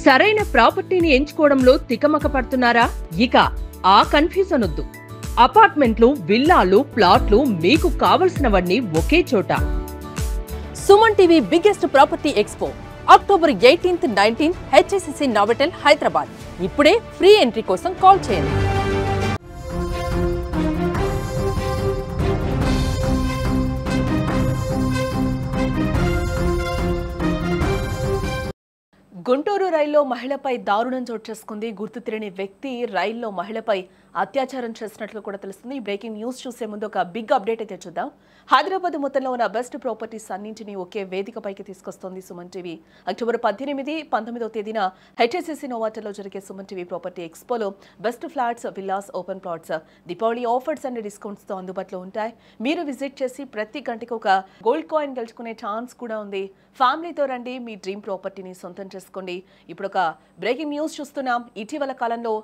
సరైన ప్రాపర్టీని ఎంచుకోవడంలో తికమక పడుతున్నారా? ఇక ఆ కన్ఫ్యూజన్ వద్దు. అపార్ట్మెంట్లు, విల్లాలు, ప్లాట్లు మీకు కావలసినవన్నీ ఒకే చోట. Suman TV biggest property expo October 18th, 19th HSCC Novotel Hyderabad. ఇప్పుడే ఫ్రీ ఎంట్రీ కోసం కాల్ చేయండి. గుంటూరు రైల్లో మహిళపై దారుణం చోటు చేసుకుంది. గుర్తు తెలియని వ్యక్తి రైల్లో మహిళపై అత్యాచారం చేసినట్లు కూడా తెలుస్తుంది. బ్రేకింగ్ న్యూస్ చూసే ముందు ఒక బిగ్ అప్డేట్ అయితే చూద్దాం. హైదరాబాద్ మొత్తంలో ఉన్న బెస్ట్ ప్రాపర్టీస్ అన్నింటినీ ఒకే వేదికపైకి తీసుకొస్తోంది సుమన్ టీవీ. అక్టోబర్ 18, 19వ తేదీన HSCC నోవోటెల్లో జరిగే సుమన్ టీవీ ప్రాపర్టీ ఎక్స్పోలో best flats, villas, open plots, Deepavali offers and discounts తో అందుబాటులో ఉంటాయి. మీరు విజిట్ చేసి ప్రతి గంటకు ఒక గోల్డ్ కాయిన్ గెలుచుకునే ఛాన్స్ కూడా ఉంది. ఫ్యామిలీతో రండి, మీ డ్రీమ్ ప్రాపర్టీని సొంతం చేసుకోండి. ఇప్పుడు ఒక బ్రేకింగ్ న్యూస్ చూస్తున్నాం. ఇటీవల కాలంలో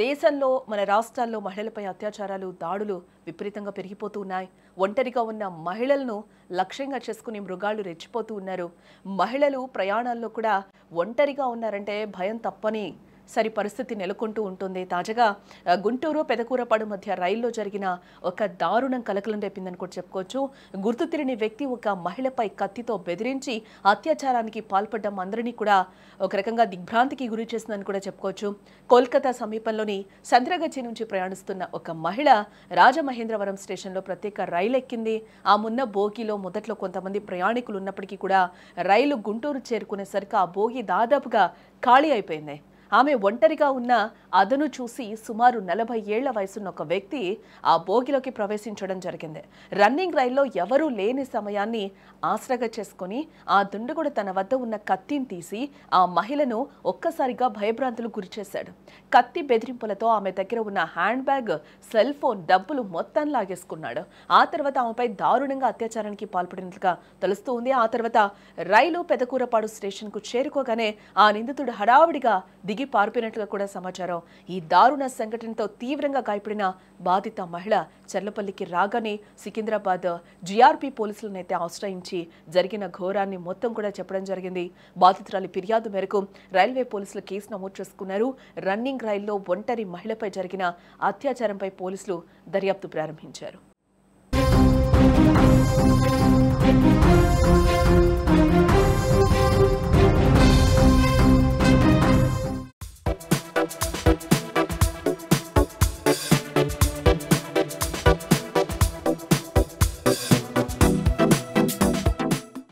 దేశంలో, మన రాష్ట్రాల్లో మహిళలపై అత్యాచారాలు, దాడులు విపరీతంగా పెరిగిపోతూ ఉన్నాయి. ఒంటరిగా ఉన్న మహిళలను లక్ష్యంగా చేసుకుని మృగాళ్ళు రెచ్చిపోతూ ఉన్నారు. మహిళలు ప్రయాణాల్లో కూడా ఒంటరిగా ఉన్నారంటే భయం తప్పని పరిస్థితి నెలకొంటూ ఉంటుంది. తాజాగా గుంటూరు పెదకూరపాడు మధ్య రైల్లో జరిగిన ఒక దారుణం కలకలం రేపిందని కూడా చెప్పుకోవచ్చు. గుర్తు తెలియని వ్యక్తి ఒక మహిళపై కత్తితో బెదిరించి అత్యాచారానికి పాల్పడడం అందరినీ కూడా ఒక రకంగా దిగ్భ్రాంతికి గురి చేసిందని కూడా చెప్పుకోవచ్చు. కోల్కతా సమీపంలోని సంద్రగచ్చి నుంచి ప్రయాణిస్తున్న ఒక మహిళ రాజమహేంద్రవరం స్టేషన్లో ప్రత్యేక రైలు ఎక్కింది. ఆ మున్న బోగిలో మొదట్లో కొంతమంది ప్రయాణికులు ఉన్నప్పటికీ కూడా రైలు గుంటూరు చేరుకునేసరికి ఆ బోగి దాదాపుగా ఖాళీ అయిపోయింది. ఆమె ఒంటరిగా ఉన్న అదను చూసి సుమారు 40 ఏళ్ల వయసున్న ఒక వ్యక్తి ఆ బోగిలోకి ప్రవేశించడం జరిగింది. రన్నింగ్ రైల్లో ఎవరూ లేని సమయాన్ని ఆసరాగా చేసుకుని ఆ దుండగుడు తన వద్ద ఉన్న కత్తిని తీసి ఆ మహిళను ఒక్కసారిగా భయభ్రాంతులకు గురిచేశాడు. కత్తి బెదిరింపులతో ఆమె దగ్గర ఉన్న హ్యాండ్ బ్యాగ్, సెల్ ఫోన్, డబ్బులు మొత్తం లాగేసుకున్నాడు. ఆ తర్వాత ఆమెపై దారుణంగా అత్యాచారానికి పాల్పడినట్లుగా తెలుస్తూ ఉంది. ఆ తర్వాత రైలు పెదకూరపాడు స్టేషన్ కు చేరుకోగానే ఆ నిందితుడు హడావుడిగా దిగి పారిపోయినట్లుగా కూడా సమాచారం. ఈ దారుణ సంఘటనతో తీవ్రంగా గాయపడిన బాధిత మహిళ చర్లపల్లికి రాగానే సికింద్రాబాద్ GRP పోలీసులనైతే ఆశ్రయించి జరిగిన ఘోరాన్ని మొత్తం కూడా చెప్పడం జరిగింది. బాధితురాలి ఫిర్యాదు మేరకు రైల్వే పోలీసులు కేసు నమోదు చేసుకున్నారు. రన్నింగ్ రైల్లో ఒంటరి మహిళపై జరిగిన అత్యాచారంపై పోలీసులు దర్యాప్తు ప్రారంభించారు.